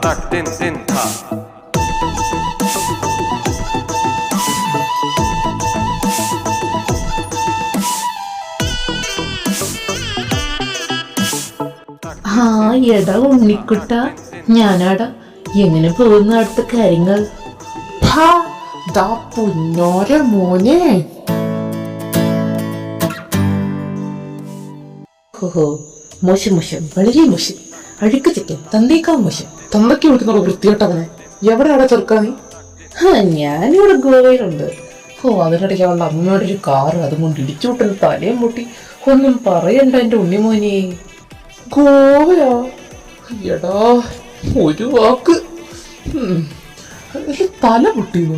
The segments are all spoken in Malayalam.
tak din din ta. എടാ ഉണ്ണിക്കുട്ട, ഞാനാടാ. എങ്ങനെ പോകുന്ന അടുത്ത കാര്യങ്ങൾ? പൊന്നോര മോനെ. ഓഹോ, മോശം മോശം, വളരെ മോശം. അഴുക്ക് ചിക്കൻ, തന്തേക്കാ മോശം. തന്തയ്ക്ക് വിളിക്കുന്ന വൃത്തികെട്ടവനെ. എവിടെയാടാ ചെറുക്കാ നീ? ഞാനിവിടെ ഗോവയിലുണ്ട്. അതിനിടയ്ക്ക് അവളുടെ അമ്മയുടെ ഒരു കാറ് അതും കൊണ്ട് ഇടിച്ചുവിട്ടുന്ന തലയും മുട്ടി. ഒന്നും പറയണ്ട എന്റെ ഉണ്ണിമോനെ. ഗോവയോ? എടാ ഒരു വാക്ക്. തല പൊട്ടിയോ?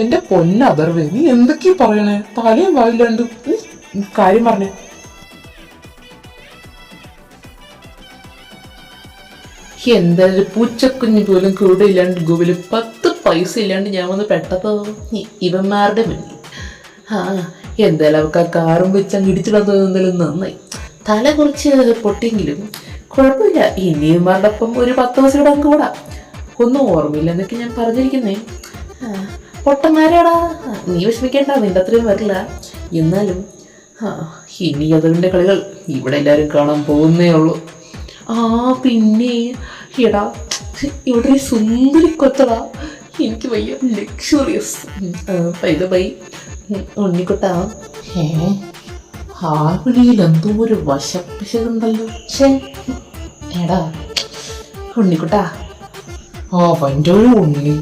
എന്റെ പൊന്നതർവേ, നീ എന്തൊക്കെയാ പറയണേ? തലയും വായില്ലാണ്ട് കാര്യം പറഞ്ഞേ. എന്തായാലും പൂച്ചക്കുഞ്ഞ് പോലും കൂടെ ഇല്ലാണ്ട് ഗോവില് 10 പൈസ ഇല്ലാണ്ട് ഞാൻ വന്ന് പെട്ടപ്പോ ഇവന്മാരുടെ മുന്നിൽ. എന്തായാലും അവർക്ക് ആ കാറും വെച്ച് അങ്ങ് ഇടിച്ചിടാൻ തോന്നുന്നതിലും നന്നായി. തല കുറച്ച് പൊട്ടിയെങ്കിലും കുഴപ്പമില്ല. ഇനിയുമാരുടെ ഒപ്പം ഒരു 10 ദിവസം ഇവിടെ അങ്ങ് കൂടാ. ഒന്നും ഓർമ്മയില്ല എന്നൊക്കെ ഞാൻ പറഞ്ഞിരിക്കുന്നേ. പൊട്ടന്മാരാടാ, നീ വിഷമിക്കേണ്ട, നിന്റെ അത്രയും വരില്ല. എന്നാലും ഇനി അതിൻ്റെ കളികൾ ഇവിടെ എല്ലാവരും കാണാൻ പോകുന്നേ ഉള്ളൂ. പിന്നെ എടാ, ഇവിടെ ഒരു സുന്ദരി കൊച്ചടാ. എനിക്ക് വയ്യ, ലക്ഷറിയസ്. ബൈ ഉണ്ണിക്കുട്ടാ. ആ വിളിയിൽ എന്തോ ഒരു വശപ്പിശകുണ്ടല്ലോ. എടാ ഉണ്ണിക്കുട്ടാ. അവൻ്റെ ഒരു ഉണ്ണി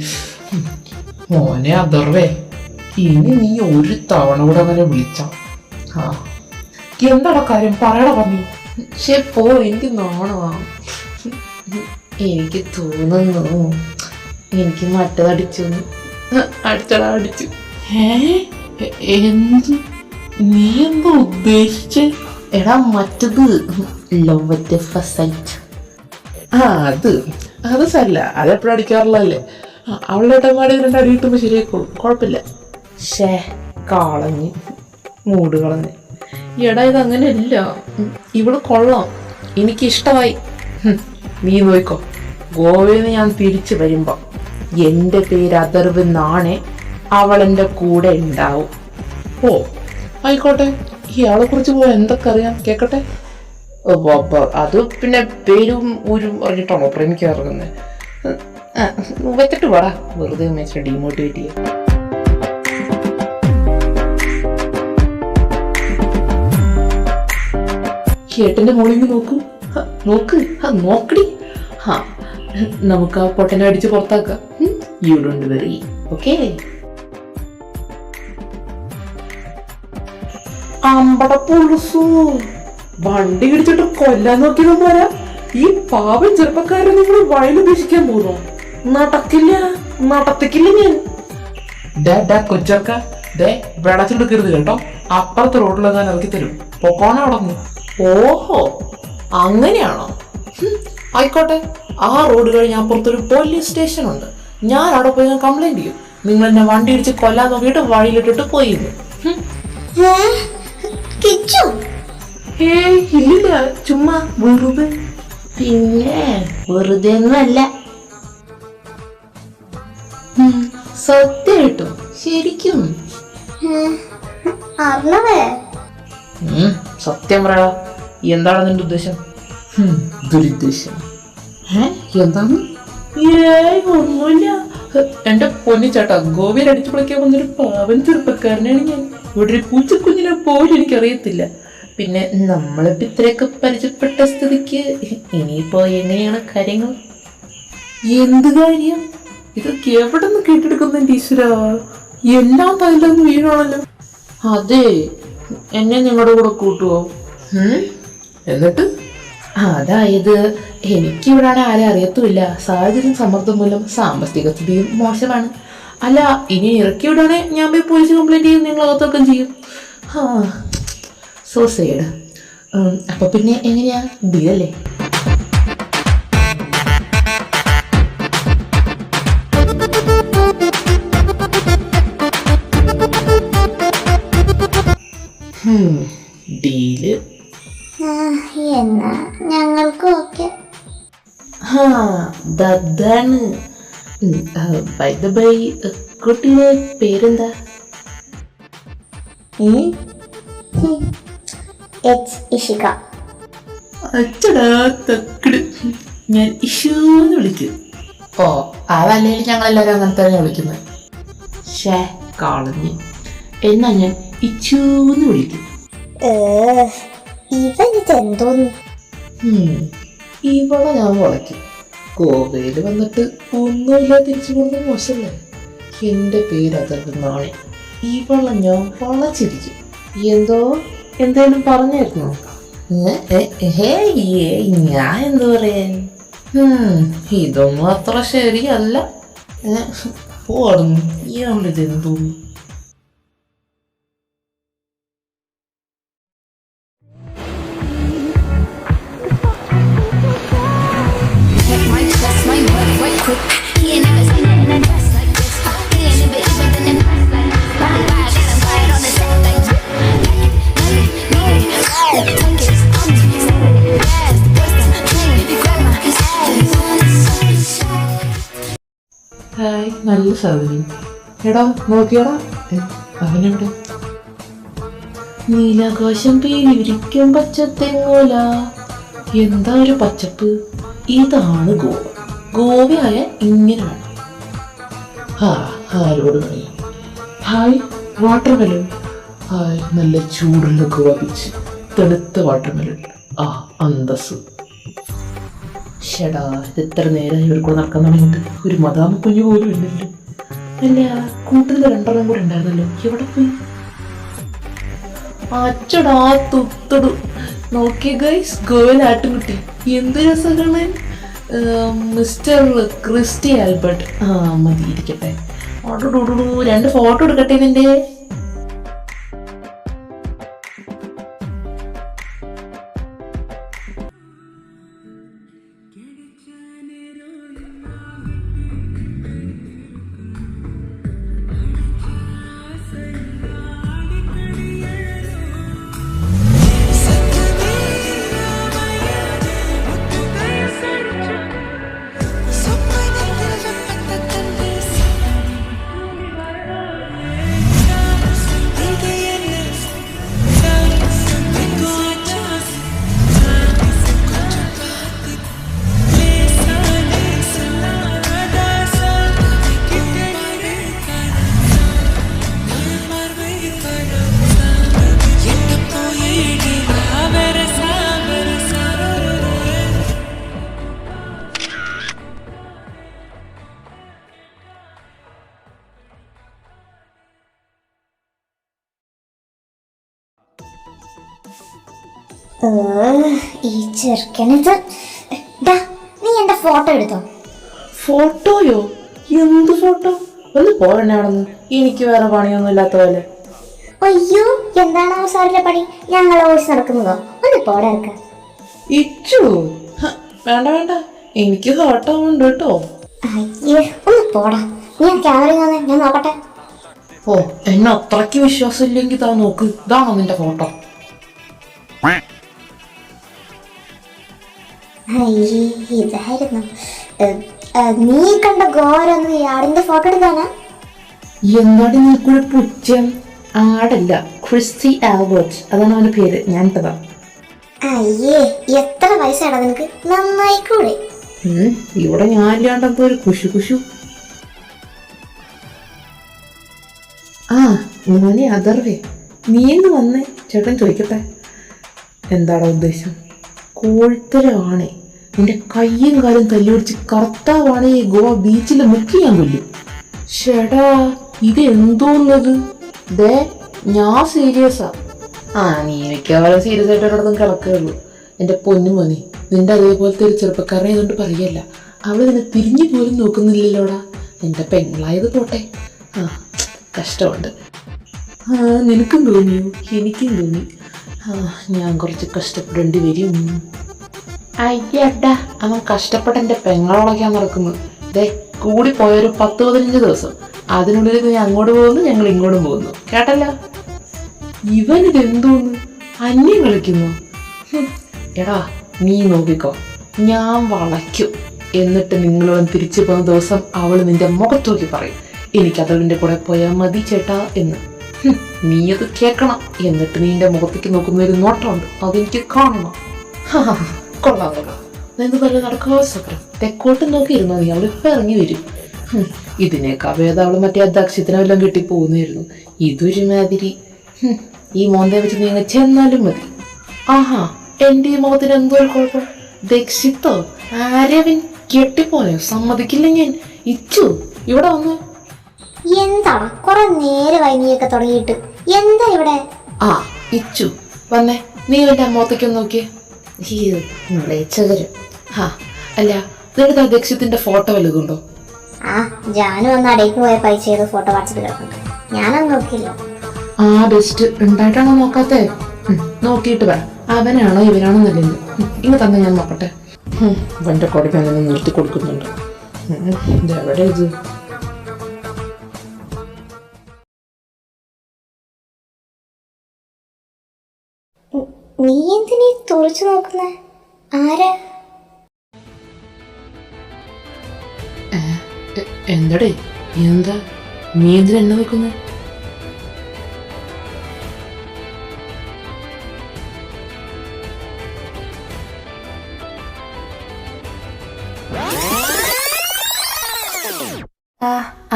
മോനെ അതർവേ, ഇനി നീ ഒരു തവണ കൂടെ അങ്ങനെ വിളിച്ച എന്താടാ കാര്യം? പറയടാ പറഞ്ഞു. പോ, എനിക്ക് നാണമാ. എനിക്ക് തോന്നുന്നു എനിക്ക് മറ്റതടിച്ചു. അടിച്ചടാ, അടിച്ചു. എന്ത്? നീ എന്താ ഉദ്ദേശിച്ചേ? എടാ മറ്റത്, ലവ് അറ്റ് ഫസ്റ്റ് സൈറ്റ്. അത് സല്ല, അതെപ്പോഴും അടിക്കാറുള്ളതല്ലേ. അവളുടെ ഏട്ടന്മാരെ 2 അടി കിട്ടുമ്പോ ശരിയായിക്കോളും, കുഴപ്പമില്ല. കളഞ്ഞ് മൂട് കളഞ്ഞ്. എടാ ഇതങ്ങനെയല്ല, ഇവിടെ കൊള്ളാം, എനിക്കിഷ്ടമായി. നീ നോക്കോ, ഗോവയിൽ നിന്ന് ഞാൻ തിരിച്ചു വരുമ്പോ എൻ്റെ പേര് അതർവ് എന്നാണ്. അവൾ എൻ്റെ കൂടെ ഉണ്ടാവും. ആയിക്കോട്ടെ. ഇയാളെ കുറിച്ച് പോയി എന്തൊക്കെ അറിയാം, കേക്കട്ടെ. അത് പിന്നെ പേരും ഊരും പറഞ്ഞിട്ടാണോ പ്രേമിക്കാൻ ഇറങ്ങുന്നത്? വെച്ചിട്ട് പാടാ, വെറുതെ മേടിച്ച് ഡീമോട്ടിവേറ്റ് ചെയ്യാം. ചേട്ടന്റെ മോളിങ് നോക്കടി. നമുക്ക് ആ പൊട്ടനെ അടിച്ച് പുറത്താക്കാം. You don't worry, okay? അമ്പട പുളുസു, വണ്ടി ഇടിച്ചിട്ട് കൊല്ലാൻ നോക്കിയതും പോരാ, ഈ പാവം ചെറുപ്പക്കാരെ നിങ്ങൾ വയലുപേക്ഷിക്കാൻ പോകുന്നു. നടത്തിക്കില്ല ഞാൻ. കൊച്ചർക്ക, വെള്ളച്ചെടുക്കരുത് കേട്ടോ. അപ്പുറത്തെ റോഡിലെങ്ങാൻ ഇറക്കി തരും. പൊക്കോണ അടന്നു. ഓഹോ, അങ്ങനെയാണോ? ആയിക്കോട്ടെ. ആ റോഡ് കഴിഞ്ഞ് അപ്പുറത്തൊരു പോലീസ് സ്റ്റേഷൻ ഉണ്ട്. ഞാൻ അവിടെ പോയി കംപ്ലൈന്റ് ചെയ്യും. നിങ്ങൾ എന്നെ വണ്ടി ഇടിച്ച് കൊല്ലാൻ നോക്കിയിട്ട് വഴിയിലിട്ടിട്ട് പോയിരുന്നു. ഇല്ലില്ല, ചുമ്മാ വെറുതെ. പിന്നെ വെറുതെ ഒന്നുമല്ല, സത്യമായിട്ടും ശരിക്കും. സത്യം പറയടാ, എന്താണ് നിന്റെ ഉദ്ദേശം? ദുരുദ്ദേശം. എന്താണ്? ഒന്നുമില്ല. എന്റെ പൊന്നിച്ചേട്ടാ, ഗോവയിൽ അടിച്ചു പൊളിക്കാൻ വന്നൊരു പാവൻ ചെറുപ്പക്കാരനാണ് ഞാൻ. ഇവിടെ ഒരു പൂച്ചക്കുഞ്ഞിനെ പോലും എനിക്കറിയത്തില്ല. പിന്നെ നമ്മളിപ്പോ ഇത്രയൊക്കെ പരിചയപ്പെട്ട സ്ഥിതിക്ക് ഇനിയിപ്പോ എങ്ങനെയാണ് കാര്യങ്ങൾ? എന്ത് കാര്യം? ഇതൊക്കെ എവിടെ നിന്ന് കേട്ടെടുക്കുന്ന ടീച്ചറാ? എല്ലാം തൈലൊന്നും വീണാണല്ലോ. അതെ, എന്നെ നിങ്ങളുടെ കൂടെ കൂട്ടുവോ? എന്നിട്ട്? അതായത് എനിക്കിവിടാണ് ആരെ അറിയത്തുമില്ല. സാഹചര്യം സമ്മർദ്ദം മൂലം സാമ്പത്തിക സ്ഥിതിയും മോശമാണ്. അല്ല, ഇനി ഇറക്കി വിടാണെ ഞാൻ പോയി പോലീസ് കംപ്ലൈന്റ് ചെയ്യും, നിങ്ങൾ അകത്തൊക്കെ ചെയ്യും. So said. അപ്പൊ പിന്നെ എങ്ങനെയാ, ഡീലല്ലേ? ഡീല് എന്നാ ഞങ്ങൾക്ക് ഓക്കെ. അതാണ്. ബൈ ദ ബൈ, കുട്ടിയുടെ പേരെന്താ? ഇഷിക. അച്ചടാ തക്കട്, ഞാൻ ഇഷൂന്ന് വിളിക്കും. ഓ, അതല്ലെങ്കിൽ ഞങ്ങളെല്ലാവരും അങ്ങനെ തന്നെ വിളിക്കുന്നത്. ഷേ കളഞ്ഞ്. എന്നാ ഞാൻ ഇച്ചൂന്ന് വിളിക്കും. ഇവനിതെന്തോന്നു? ഇവിടെ ഞാൻ വളയ്ക്കും. ഗോവയിൽ വന്നിട്ട് ഒന്നുമില്ല തിരിച്ചു കൊടുക്കുന്ന മോശമല്ലേ. എൻ്റെ പേര് അതെന്നാണ്. ഇവളെ ഞാൻ വളച്ചിരിക്കും. എന്തേലും പറഞ്ഞായിരുന്നോ? ഞാൻ എന്തു പറയാൻ? ഇതൊന്നും അത്ര ശരിയല്ല. പോടുന്നു ഇയാളിതെന്തോ. ഹായ്, നല്ല സാധനം. എടാ നോക്കിയടാ, അവനെവിടെ? നീലാകാശം പേരിക്കും പച്ചത്തെങ്ങോല. എന്താ ഒരു പച്ചപ്പ്. ഇതാണ് ഗോവ. ഗോവയായ ഇങ്ങനെ വേണം. ആരോട് പറയാം. Hi, water melon. ഹായ്, നല്ല ചൂടുള്ള ഗോവ ബീച്ച്. തെളുത്ത വാട്ടർ മെലൺ. അന്തസ്. ഷടാ, എത്ര നേരം ഇവിടെ കൂടെ നടക്കാൻ തുടങ്ങിയിട്ട് ഒരു മദാമ കുഞ്ഞു പോലും ഇല്ലല്ലോ. അല്ല, കൂട്ടിൽ രണ്ടെണ്ണം കൂടെ ഉണ്ടായിരുന്നല്ലോ, എവിടെ പോയി? അച്ചടാ തുത്തടു. നോക്കിയ ഗൈസ്, ഗോവയിൽ ആട്ടുംകുട്ടി എന്ത് രസം കാണാൻ. Mister Christy Albert. മതി ഇരിക്കട്ടെ. രണ്ട് ഫോട്ടോ എടുക്കട്ടെ നിന്റെ. ഈ ചെറുക്കനത്. നീ എന്റെ ഫോട്ടോ എടുത്തോ? ഫോട്ടോയോ? എന്ത് ഫോട്ടോ? ഒന്ന് പോരണാണെന്ന്. എനിക്ക് വേറെ പണിയൊന്നും ഇല്ലാത്ത പോലെ. അയ്യോ, എന്താണ് അവസാനത്തെ പണി? ഞങ്ങൾ ഓടിച്ച് നടക്കുന്നതോ? ഒന്ന് പോടാ. ഇച്ചു, വേണ്ട വേണ്ട, എനിക്ക് ഹേർട്ടാവുന്നുണ്ട് കേട്ടോ. അയ്യേ, ഒന്ന് പോടാ. ഞാൻ ക്യാമറയിൽ നിന്ന് ഞാൻ നോക്കട്ടെ. ഓ, എന്നെ അത്രയ്ക്ക് വിശ്വാസം ഇല്ലെങ്കിൽ താ നോക്ക്. ഇതാണോ നിന്റെ ഫോട്ടോ? അയ്യേ, ഇതായിരുന്നു. നീ കണ്ട ഗോരൊന്ന് ആടിന്റെ ഫോട്ടോ എടുക്കാനാ? എന്നാടി നീ കൂടെ പുച്ഛം. ആടല്ല, ക്രിസ്റ്റി ആൽബർട്ട്, അതാണ് അവന്റെ പേര്. ഞാൻ ഇട്ടതാ. അയ്യേ, എത്ര വയസ്സാടാ നിനക്ക്? നന്നായി കൂടെ. ഇവിടെ ഞാനില്ലാണ്ട് എന്തോ ഒരു കുശു കുശു. മോനെ അതർവേ, നീ എന്ന് വന്നേ? ചേട്ടൻ ചോദിക്കട്ടെ. എന്താടാ ഉദ്ദേശം? കോഴിത്തരമാണേ. നിന്റെ കയ്യും കാലും തല്ലുപിടിച്ച് കർത്താവാണേ ഗോവ ബീച്ചിൽ മുക്കി ഞാൻ കൊല്ലും. ഷെടാ, ഇത് എന്തോന്നത്? ദേ, ഞാൻ സീരിയസാ. നീ മിക്കവാറും സീരിയസ് ആയിട്ട് ഒരിടത്തും കിടക്കുകയുള്ളൂ. എൻ്റെ പൊന്നു മോനെ, നിന്റെ അതേപോലത്തെ ഒരു ചെറുപ്പക്കാരനെ ഇതുകൊണ്ട് പറയല്ല. അവൾ നിന്നെ തിരിഞ്ഞു പോലും നോക്കുന്നില്ലല്ലോടാ. എൻ്റെ പെങ്ങളായത് പോട്ടെ. കഷ്ടമുണ്ട്. നിനക്കും തോന്നിയോ? എനിക്കും തോന്നി. ഞാൻ കുറച്ച് കഷ്ടപ്പെടേണ്ടി വരും. അയ്യടാ, അവൻ കഷ്ടപ്പെട്ട് എൻ്റെ പെങ്ങളോടൊക്കെയാണ് നടക്കുന്നത്. ദേ, കൂടി പോയൊരു 10-15 ദിവസം. അതിനുള്ളിൽ നീ അങ്ങോട്ട് പോകുന്നു, ഞങ്ങൾ ഇങ്ങോട്ടും പോകുന്നു. കേട്ടല്ലോ? ഇവനിതെന്തോന്ന് അന്യം കളിക്കുന്നു. എടാ, നീ നോക്കിക്കോ, ഞാൻ വളയ്ക്കും. എന്നിട്ട് നിങ്ങളോട് തിരിച്ചു പോകുന്ന ദിവസം അവൾ നിന്റെ മുഖത്തോക്കി പറയും എനിക്ക് അതവന്റെ കൂടെ പോയാൽ മതി ചേട്ടാ എന്ന്. നീ അത് കേൾക്കണം. എന്നിട്ട് നീ എന്റെ മുഖത്തേക്ക് നോക്കുന്ന ഒരു നോട്ടമുണ്ട്, അതെനിക്ക് കാണണം. കൊള്ളാം കൊള്ളാം, നിന്ന് വല്ല നടക്കുക സക്രം. തെക്കോട്ട് നോക്കിയിരുന്നോ നീ, അവൾ ഇപ്പൊ ഇറങ്ങി വരും. ഇതിനേക്കാ ഭേദം അവള് മറ്റേ ദക്ഷ്യത്തിനെല്ലാം കിട്ടി പോകുന്നായിരുന്നു. ഇതൊരു മാതിരി. ഈ മോന്തയെ വെച്ച് നീ അങ്ങ് ചെന്നാലും മതി. ആഹാ, എന്റെ ഈ മുഖത്തിന് എന്തോ ഒരു കുഴപ്പം. ദക്ഷിത്തോ ആരവൻ കെട്ടിപ്പോയോ? സമ്മതിക്കില്ല ഞാൻ. ഇച്ചു ഇവിടെ വന്നു. എന്താണ് കുറെ നേരമായി നീയൊക്കെ തുടങ്ങിയിട്ട്? എന്താ ഇവിടെ? ആ ഇച്ചു വന്നേ, നീ എന്റെ മുഖത്തേക്കൊന്ന് നോക്കിയേ. ഹാ അല്ല, നിനക്ക് ആ ദക്ഷ്യത്തിന്റെ ഫോട്ടോ വല്ലതുണ്ടോ? ആ ജാനു വന്ന് അടയ്ക്ക് പോയ പൈസ ചെയ്ത് ഫോട്ടോ വാട്സപ്പിൽ കിടക്കുന്നുണ്ട്. ഞാനൊന്നും നോക്കിയില്ല. ആ ബെസ്റ്റ് ഉണ്ടായിട്ടാണോ നോക്കാത്തേ? നോക്കിയിട്ട് പറ, അവനാണോ ഇവനാണോ എന്നല്ലേ. ഇങ്ങ് തന്നെ ഞാൻ നോക്കട്ടെ. വന്റെ കൊടയ്ക്ക് അങ്ങനെ നിർത്തി കൊടുക്കുന്നുണ്ട്. ഇതെവിടെ ഇത്? നീ എന്തിനീ തുറച്ചു നോക്കുന്നേ? ആരാ? എന്തടേ എന്താ നീ എന്തിനാ എന്നെ നോക്കുന്നേ?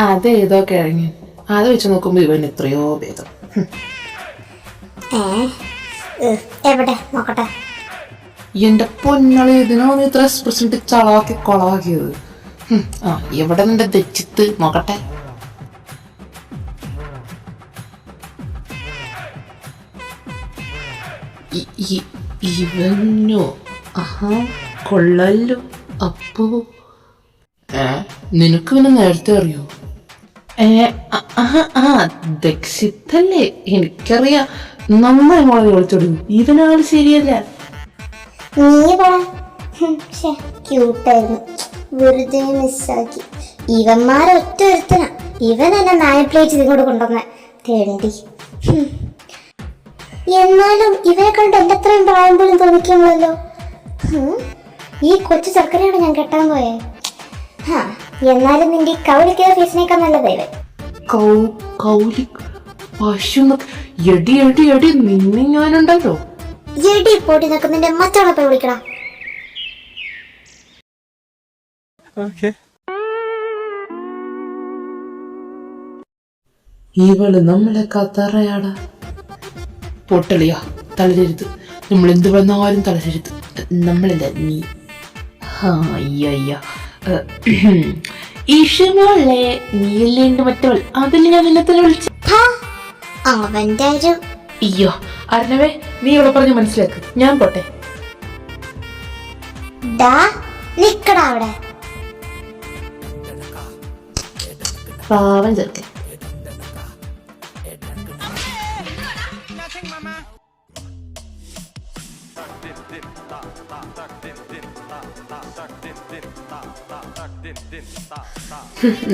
അതേതോ കിഴങ്ങി, അത് വെച്ച് നോക്കുമ്പോ ഇവൻ എത്രയോ ഭേദം. എവിടെ നോക്കട്ടെ. എന്റെ പൊന്നളി, ഇതിനാണ് ഇത്ര എക്സ്പ്രഷൻ ചളവാക്കി കൊളവാക്കിയത്. ആ എവിടെ നിന്റെ ദച്ചിത്ത് നോക്കട്ടെ. ഇവനോ? ആഹാ കൊള്ളല്ലോ. അപ്പോ നിനക്ക് പിന്നെ നേരത്തെ അറിയോ? ദക്ഷിത്തല്ലേ? എനിക്കറിയാം. നന്നായി മോളെ വിളിച്ചോടുന്നു. ഇവനാള് ശരിയല്ല. നീ പറ. ക്യൂട്ടായിരുന്നു, വെറുതെ മിസ്സാക്കി. ഇവന്മാരൊറ്റ ഒരുത്തനാ. ഇവൻ എന്നെ മാനിപ്പുലേറ്റ് ഇങ്ങോട്ട് കൊണ്ടുവന്നെ തേണ്ടി. എന്നാലും ഇവനെ കണ്ട് എന്റെ അത്രയും പ്രായം പോലും തോന്നിക്കുമല്ലോ. ഈ കൊച്ചു ചെറുക്കനെയാണ് ഞാൻ കെട്ടാൻ പോയേ. എന്നാലും നിന്റെ കൗലിക്കുന്ന ഫീസിനേക്കാൾ നല്ലതല്ലേ? എടി എടി എടി നിന്നെ ഞാനുണ്ടല്ലോ. എടി പോട്ടി നിൽക്കുന്നതിന്റെ മറ്റാളെ പോയി വിളിക്കടാ. ഇവള് നമ്മളെ കത്തറയാടാ. പൊട്ടളിയാ, തളരരുത്. നമ്മൾ എന്ത് വന്നാലും തളരരുത്. നമ്മളല്ല നീ. അയ്യ ഈശമോളെ, നീയല്ലേ എന്റെ മറ്റവൾ. അതിൽ ഞാൻ നിന്നെ തന്നെ വിളിച്ചു. അവന്റെ ഒരു അയ്യോ അർണവേ, നീ ഇവിടെ പറഞ്ഞ് മനസ്സിലാക്ക്. ഞാൻ പോട്ടെ. നിക്കടാ അവിടെ. പാവം ചെറുക്കൻ.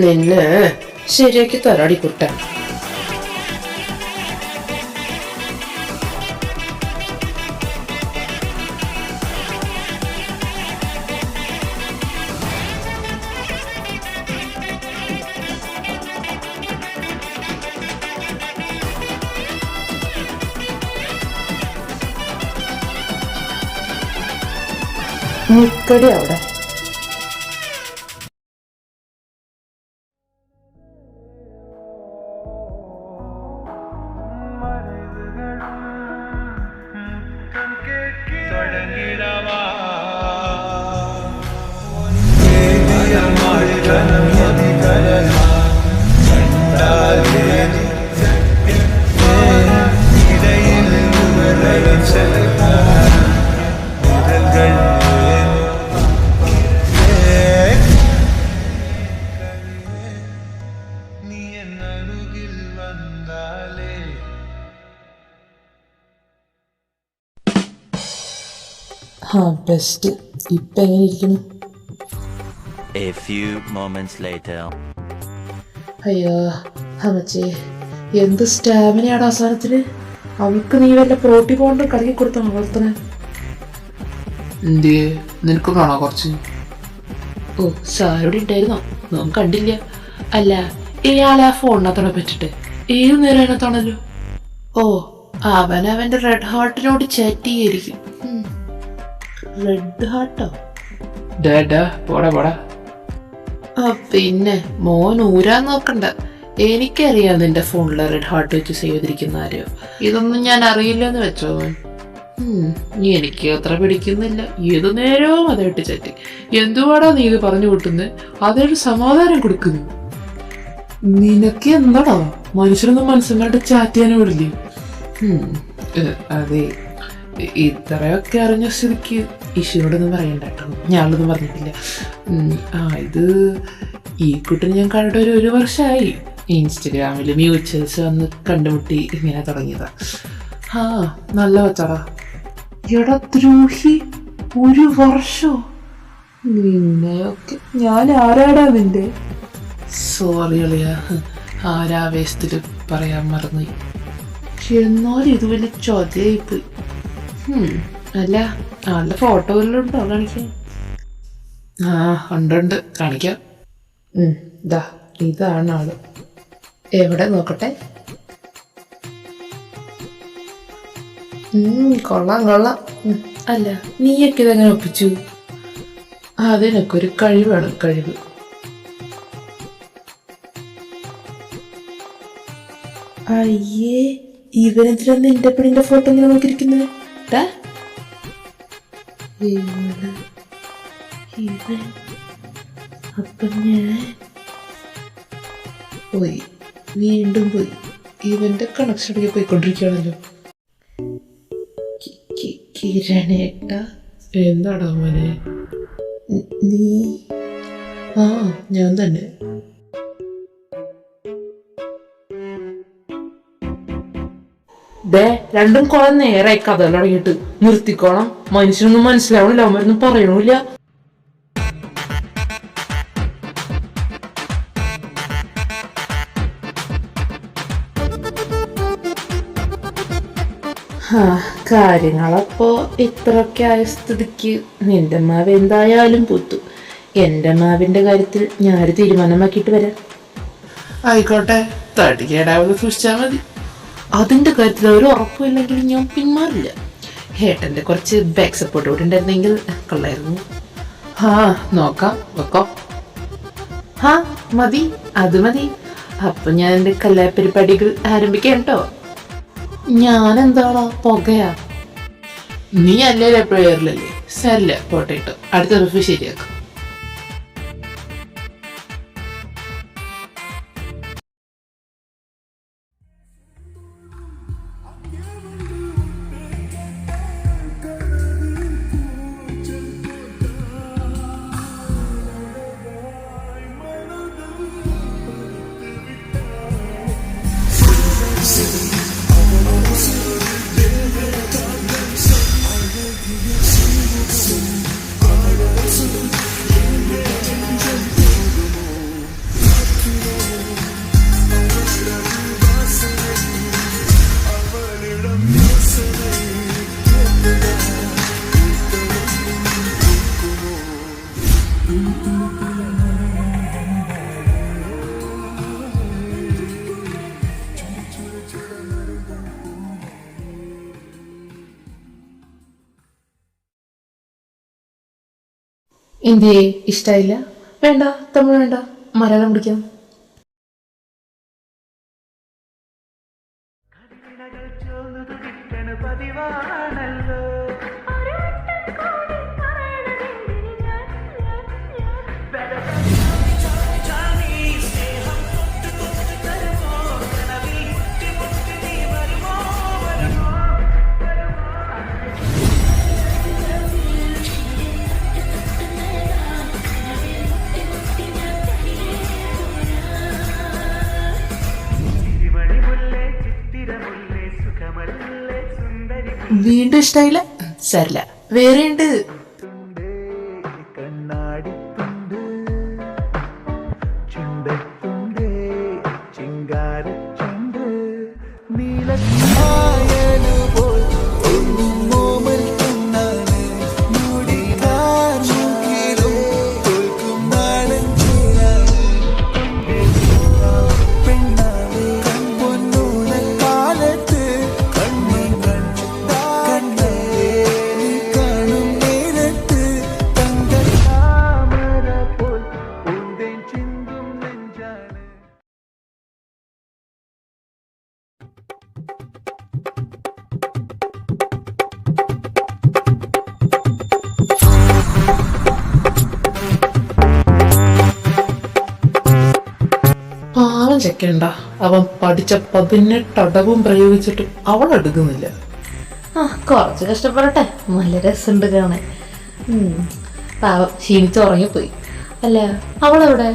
നിന്നെ ശരിയാക്കി തരാടി കുട്ട. നിക്കടി അവിടെ. ബെസ്റ്റ്. ഇപ്പൊ എങ്ങനെ ഇരിക്കുന്നു? A few moments later. അയ്യോ അമ്മച്ചേ, എന്ത് സ്റ്റാമിനയാണ് അവസാനത്തിന്. അവൾക്ക് നീ വല്ല പ്രോട്ടീൻ പൗഡർ കലക്കി കൊടുത്താണ് വളർത്തണേ. എന്തേ നിനക്ക് കാണാ കുറച്ച്? ഓ സാരോടെ ഉണ്ടായിരുന്നോ? നോൻ കണ്ടില്ല. അല്ല ഇയാളെ ആ ഫോണിനകത്തോടെ പറ്റിട്ട് ഏത് നേരം അതിനകത്താണല്ലോ. ഓ അവന്റെ റെഡ് ഹാർട്ടിനോട് ചാറ്റ് ചെയ്യായിരിക്കും. റെഡ് ഹാർട്ടോ? പോടാ പോടാ. പിന്നെ മോൻ ഊരാൻ നോക്കണ്ട. എനിക്കറിയാം നിന്റെ ഫോണിലെ റെഡ് ഹാർട്ട് വെച്ച് സേവ് ചെയ്തിരിക്കുന്ന ആരെയോ. ഇതൊന്നും ഞാൻ അറിയില്ലെന്ന് വെച്ചോ മോൻ. എനിക്ക് അത്ര പിടിക്കുന്നില്ല. ഏതു നേരവും അതായിട്ട് ചാറ്റ്. എന്തുവാടാ നീ ഇത് പറഞ്ഞു കൂട്ടുന്നത്? അതൊരു സമാധാനം കൊടുക്കുന്നു. നിനക്ക് എന്താടാ, മനുഷ്യരൊന്നും മനസ്സിലായിട്ട് ചാറ്റ് ചെയ്യാൻ വിടില്ലേ? അതെ, ഇത്രയൊക്കെ അറിഞ്ഞ സ്ഥിതിക്ക് ഈശ്വരോടൊന്നും പറയണ്ട കേട്ടോ. ഞാനൊന്നും പറഞ്ഞിട്ടില്ല. ഇത് ഈ കുട്ടിനെ ഞാൻ കണ്ടിട്ട് ഒരു വർഷമായി. ഇൻസ്റ്റഗ്രാമിൽ മ്യൂച്വൽസ് വന്ന് കണ്ടുമുട്ടി ഇങ്ങനെ തുടങ്ങിയതാ. നല്ല വച്ചാടാ. എടാ ദ്രോഹി, 1 വർഷം? നിന്നെയൊക്കെ ഞാൻ ആരാടാ നിന്റെ? സോറി അളിയ, ആരാവേശത്തിൽ പറയാൻ മറന്നു. എന്നാലും ഇത് വലിയ ചോദ്യമായിപ്പോയി. അല്ല ആളുടെ ഫോട്ടോ വല്ലതും ഉണ്ടോ കാണിക്കാൻ? ഉണ്ട്, കാണിക്കാം. ഇതാണ് ആള്. എവിടെ നോക്കട്ടെ. കൊള്ളാം. അല്ല നീയൊക്കെ ഇതെങ്ങനെ ഒപ്പിച്ചു? അതിനൊക്കെ ഒരു കഴിവാണ്, കഴിവ്. അയ്യേ, ഇവനെന്തിനാ നിന്റെ പെണ്ണിന്റെ ഫോട്ടോ ഇങ്ങനെ നോക്കിയിരിക്കുന്നത്? അപ്പൊ ഞാൻ പോയി, വീണ്ടും പോയി. ഇവന്റെ കണക്ഷൻ ഒക്കെ പോയിക്കൊണ്ടിരിക്കുകയാണല്ലോ. കിരണേട്ട, എന്താടാ മോനെ? നീ? ഞാൻ തന്നെ. രണ്ടും കുറെ നേരായി കഥ തുടങ്ങിയിട്ട്. നിർത്തിക്കോണം. മനുഷ്യനൊന്നും മനസ്സിലാവണില്ല, അവരൊന്നും പറയണില്ല. കാര്യങ്ങളപ്പോ ഇത്രയൊക്കെ ആയ സ്ഥിതിക്ക് നിന്റെ മാവ് എന്തായാലും പൂത്തു. എന്റെ മാവിന്റെ കാര്യത്തിൽ ഞാനൊരു തീരുമാനമാക്കിയിട്ട് വരാം. ആയിക്കോട്ടെ, തടി കേടാവത് സൂക്ഷിച്ചാൽ മതി. അതിന്റെ കാര്യത്തിൽ ഒരു ഉറപ്പില്ലെങ്കിൽ ഞാൻ പിന്മാറില്ല. ഏട്ടന്റെ കുറച്ച് ബാക്ക് സപ്പോർട്ട് കൂടി ഉണ്ടായിരുന്നെങ്കിൽ കൊള്ളായിരുന്നു. നോക്കാം, വെക്കോ. മതി, അത് മതി. അപ്പൊ ഞാൻ എന്റെ കലാപരിപാടികൾ ആരംഭിക്കാം കേട്ടോ. ഞാനെന്താടാ പുകയാ? നീ അല്ലേ പ്രേയറിലല്ലേ? സരില്ല, പോട്ടെ കേട്ടോ. അടുത്ത റിവ്യൂ ശരിയാക്കാം. ഇന്ത്യയെ ഇഷ്ടായില്ല? വേണ്ട, തമിഴ് വേണ്ട, മലയാളം പിടിക്കാം. വീണ്ടും ഇഷ്ടായില്ല? സാരില്ല, വേറെ ഉണ്ട്. ചെക്കണ്ട, അവൻ പഠിച്ച 18 അടവും പ്രയോഗിച്ചിട്ടും അവൾ എടുക്കുന്നില്ല. ആ, കുറച്ച് കഷ്ടപ്പെടട്ടെ, നല്ല രസമുണ്ട് കാണാൻ. പാവം ക്ഷീണിച്ച് ഉറങ്ങിപ്പോയി. അല്ല, അവളെവിടെ?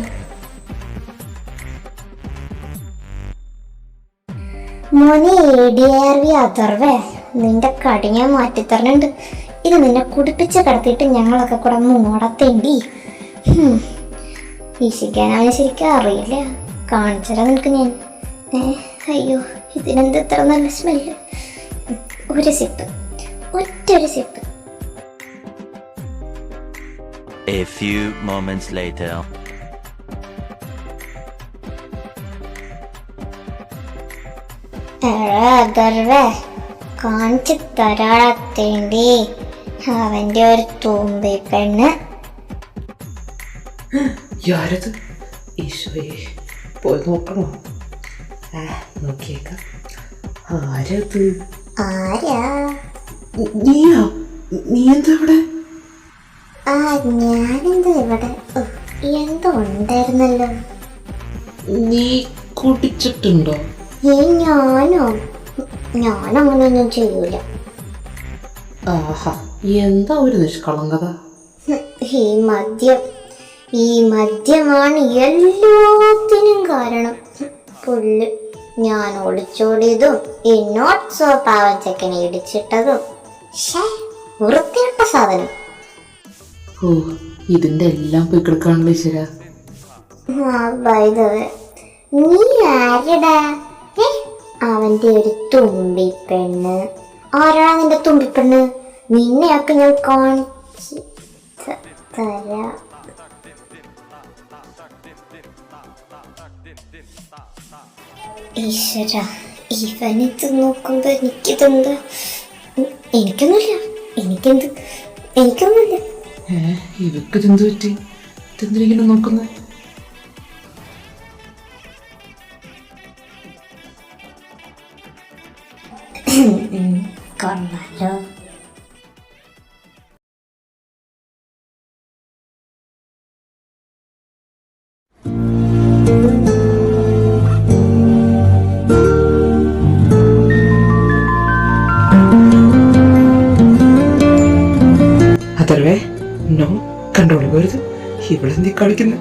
മോനെ ADRV അഥർവേ, നിന്റെ കടി ഞാൻ മാറ്റിത്തരണുണ്ട്. ഇത് നിന്നെ കുടിപ്പിച്ച് കിടത്തിയിട്ട് ഞങ്ങളൊക്കെ കൂടെ മൂടത്തേണ്ടി. വീശിക്കാനാണ് ശരിക്കും അറിയില്ല. കാണിച്ചരാ നിനക്ക് ഞാൻ. അയ്യോ, ഇതിനെന്ത് ഇത്ര നല്ല സ്മെല്ല്. ഒരു സിപ്പ്, ഒറ്റൊരു sip. A few moments later. അഥർവേ, കാണിച്ചു തരാത്തേണ്ടി അവന്റെ ഒരു തൂമ്പി പെണ്ണ്. ആരത്? ഈശോയെ, പോയി നോക്കണോ? നോക്കിയേക്കാം. ആരത്? ആരാ? നീയാ? നീ എന്താ ഇവിടെ? ഞാനെന്താ ഇവിടെ? എന്തോ ഉണ്ടായിരുന്നല്ലോ. നീ കുടിച്ചിട്ടുണ്ടോ? ഞാനോ? ഞാനങ്ങനെയൊന്നും ചെയ്യൂല. ആഹാ, എന്താ ഒരു നിഷ്കളങ്കത. ഈ മദ്യമാണ് എല്ലാത്തിനും കാരണം. പുല്ല്, ഞാൻ ഒളിച്ചോടിയതും ഈ നോട്ട് സോ പാവൻ ചെക്കനെ ഇടിച്ചിട്ടതും. വൃത്തിയിട്ട സാധനം. ഓ, ഇതിന്റെ എല്ലാം പോയി കിടക്കാണല്ലോ ഈശ്വര. നീ ആരടാ? അവന്റെ ഒരു തുമ്പിപ്പെണ്ണ്. ആരാ നിന്റെ തുമ്പിപ്പെണ്ണ്? നിന്നെയൊക്കെ ഞാൻ കാണിച്ച് തരാം. ഈശ്വര, ഇവനിത് നോക്കുമ്പോ എനിക്കിതെന്താ? എനിക്കൊന്നുമില്ല. ഇവക്ക് ഇതെന്ത് പറ്റി? ഇതെന്തിനെ നോക്കുന്നേ? കൊള്ളാലോ. അഥർവേ, നോ, കൺട്രോൾ പോരുത്. ഇവളെന്തി കളിക്കുന്നു?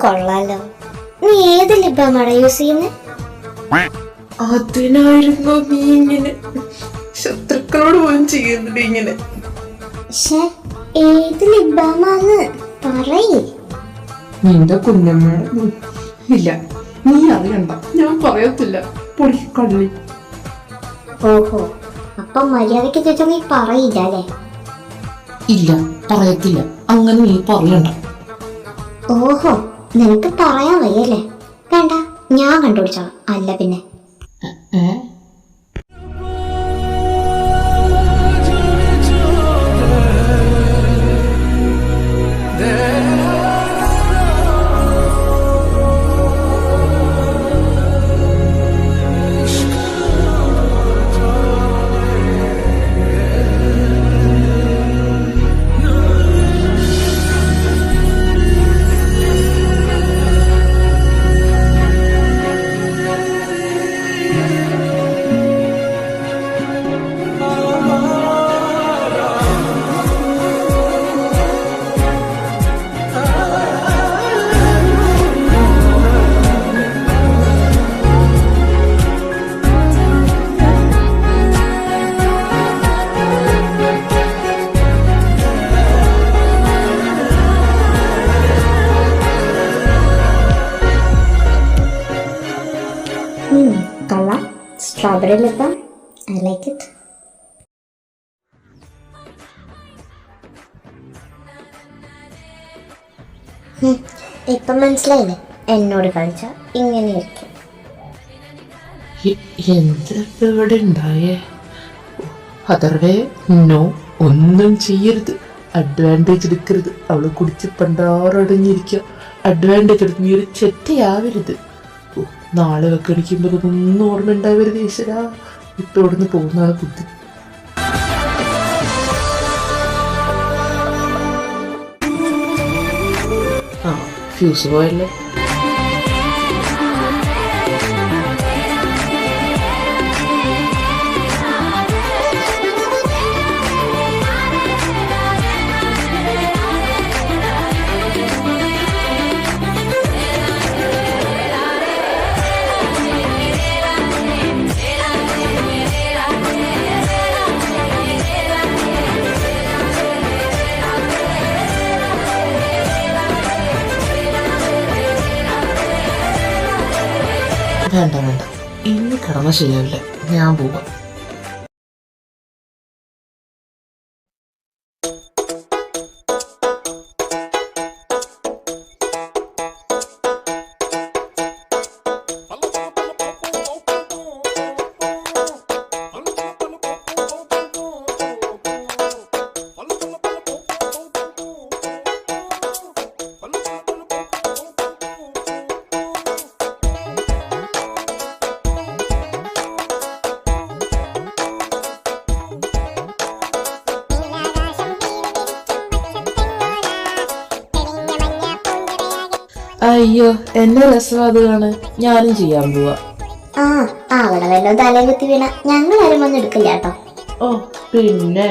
കൊള്ളാലോ. നീ ഏത് ലിബാമാണ് യൂസ് ചെയ്യുന്നത്? അതിനായിരുന്നു നീ ഇങ്ങനെ ശത്രുക്കളോട് പോലും ചെയ്യുന്നുണ്ട് ഇങ്ങനെ? ഏത് ലിബാമാന്ന് പറയേ. നിന്റെ കുഞ്ഞമ്മയുടെ. ഇല്ല, നീ അറിയണ്ട, ഞാൻ പറയത്തില്ല. പൊടി കള്ളി. ഓഹോ, അപ്പൊ മര്യാദക്ക് ചോദിച്ചാൽ നീ പറയില്ല അല്ലേ? ഇല്ല, പറയത്തില്ല. അങ്ങനെ നീ പറയണ്ട. ഓഹോ, നിനക്ക് പറയാൻ വയ്യല്ലേ? വേണ്ട, ഞാൻ കണ്ടുപിടിച്ചോളാം. അല്ല പിന്നെ കൊള്ളാം. Strawberry lip balm, I like it. ഇപ്പം മനസ്സിലായില്ലേ? എന്നോട് കളിച്ച ഇങ്ങനെ ഇരിക്കും. എന്താ ഇവിടെ ഉണ്ടായേ? അഥർവേ, നോ, ഒന്നും ചെയ്യരുത്. അഡ്വാൻറ്റേജ് എടുക്കരുത്. അവള് കുടിച്ച് പണ്ടാറടങ്ങിയിരിക്കുക. അഡ്വാൻറ്റേജ് എടുത്ത് നീ ഒരു ചെറ്റയാവരുത്. നാളെ ഒക്കെ അടിക്കുമ്പോൾ ഇതൊന്നും ഓർമ്മ ഉണ്ടാവരുത് ഈശ്വര. ഇപ്പൊ ഇവിടുന്ന് പോകുന്നതാണ് ബുദ്ധി. ആ ഫ്യൂസ് പോയല്ലേ. വേണ്ട വേണ്ട, ഇനി കടന്ന ശരിയാവില്ല. ഞാൻ പോവാം. അയ്യോ, എന്നെ രസം അത് കാണാൻ ഞാനും ചെയ്യാൻ പോവാ. ആ അവിടെ വല്ലതും തലയിൽ കുത്തി വീണ ഞങ്ങൾ ആരും ഒന്നും എടുക്കില്ല കേട്ടോ. ഓ പിന്നെ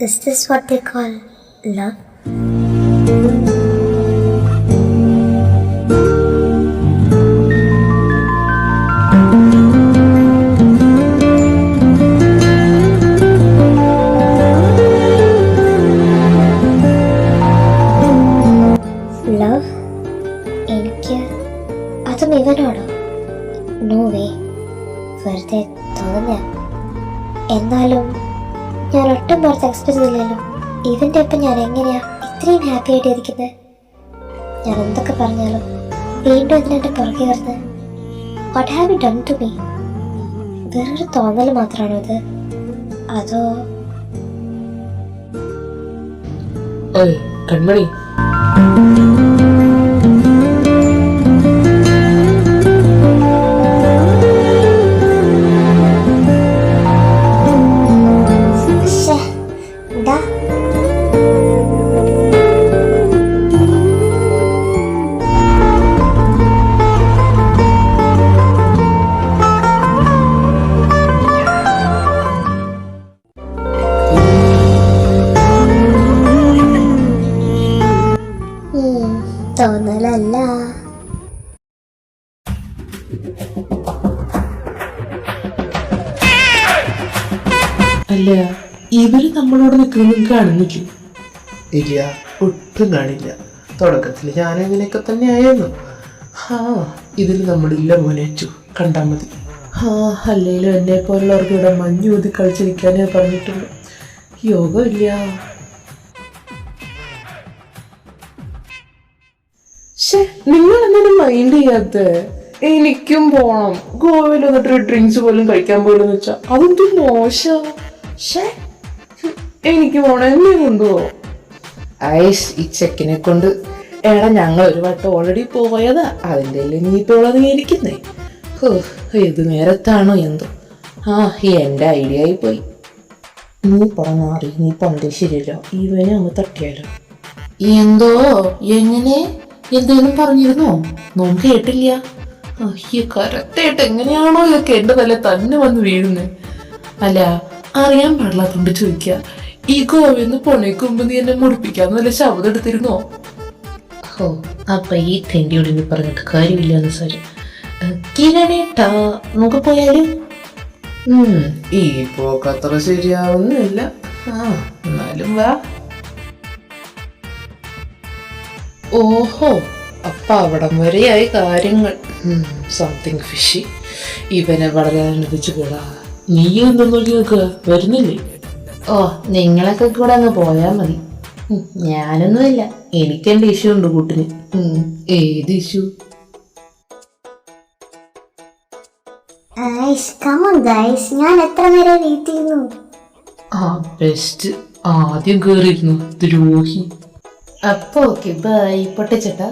Is this what they call love? Love? എനിക്ക് അതും ഇവനോടോ? നോ വേ, വെറുതെ തോന്നുക. എന്നാലും ഞാൻ ഒട്ടും പുറത്ത് എക്സ്പ്രസ് ചെയ്തില്ലല്ലോ. ഇവൻ്റെ ഒപ്പം ഞാൻ എങ്ങനെയാ ഇത്രയും ഹാപ്പി ആയിട്ട് ഇരിക്കുന്നത്? ഞാൻ എന്തൊക്കെ പറഞ്ഞാലും വീണ്ടും ഇതിനെൻ്റെ പുറകെ വരുന്നത്. What have you done to me? വേറൊരു തോന്നൽ മാത്രമാണോ ഇത്? അതോ ഓയ് കൺമണി, തോന്നലല്ല. അല്ല, ഇവര് നമ്മളോട് നിൽക്കുന്നതും കാണുന്നില്ല. ഇല്ല, ഒട്ടും കാണില്ല. തുടക്കത്തിൽ ഞാനും ഇങ്ങനെയൊക്കെ തന്നെ ആയിരുന്നു. ഇതിൽ നമ്മളില്ല മോനേച്ചു, കണ്ടാൽ മതി. അല്ലെങ്കിലും എന്നെ പോലുള്ളവർക്ക് ഇവിടെ മഞ്ഞൂതി കളിച്ചിരിക്കാനേ പറഞ്ഞിട്ടുള്ളൂ. യോഗമില്ല. നിങ്ങൾ എന്തെങ്കിലും മൈൻഡ് ചെയ്യാത്ത? എനിക്കും പോണം. ഗോവയിൽ വന്നിട്ട് ഡ്രിങ്ക്സ് പോലും കഴിക്കാൻ പോലും വെച്ചാ അതെന്ത് മോശം. എനിക്ക് പോണം, എന്നെ കൊണ്ടുപോകും. ഐസ്, ഈ ചെക്കിനെ കൊണ്ട്. എടാ, ഞങ്ങൾ ഒരു വട്ടം ഓൾറെഡി പോയതാ. അതിൻ്റെ ഇനിയിപ്പോൾ ഉള്ളത് ഇരിക്കുന്നേ. ഏത് നേരത്താണോ എന്തോ. ആ എൻ്റെ ഐഡിയ ആയി പോയി. നീ പറഞ്ഞാറി, നീ പണ്ടേ ശരിയല്ല, ഇവനെ അങ്ങ് തട്ടിയാലോ. എന്തോ എങ്ങനെ എന്തെങ്കിലും പറഞ്ഞിരുന്നോ? നോം കേട്ടില്ല. ഈ കറക്റ്റായിട്ട് എങ്ങനെയാണോ ഇതൊക്കെ എൻ്റെ തല തന്നെ വന്ന് വീഴുന്നത്. അല്ല, അറിയാൻ പാടില്ലാത്തോണ്ട് ചോദിക്കുക, ഈ ഗോവന്ന് പൊണയ്ക്കുമ്പോ നീ എന്നെ മുടിപ്പിക്കാന്ന് വല്ല ശബ്ദം എടുത്തിരുന്നോ? ഓ, അപ്പൊ ഈ തെണ്ടിയോട് ഇനി പറഞ്ഞിട്ട് കാര്യമില്ലെന്ന് സാരി. കിരണേട്ടാ, നമുക്ക് പോയാലും ഈ പോക്കത്ര ശരിയാവുന്നില്ല. എന്നാലും വാ. ഓഹോ, അപ്പൊ അവിടം വരെയായി കാര്യങ്ങൾ. Something fishy. ഇവനെ വളരെ അനുവദിച്ചു കൂടാ. നീ എന്തെന്ന് നോക്കി നോക്കുക, വരുന്നില്ലേ? ഓ, നിങ്ങളൊക്കെ കൂടെ അങ്ങ് പോയാൽ മതി. ഞാനൊന്നുമില്ല, എനിക്കെന്റെ ഇഷ്യൂ ഉണ്ട് കൂട്ടിന്. ഏത് ഇഷ്യൂ? ഞാൻ എത്ര നേരം വെയിറ്റ് ചെയ്യുന്നു. ബെസ്റ്റ്. ആദ്യം കേറിയിരുന്നു ദ്രോഹി. അപ്പൊ ഓക്കെ, ബൈ പൊട്ടിച്ചേട്ടാ.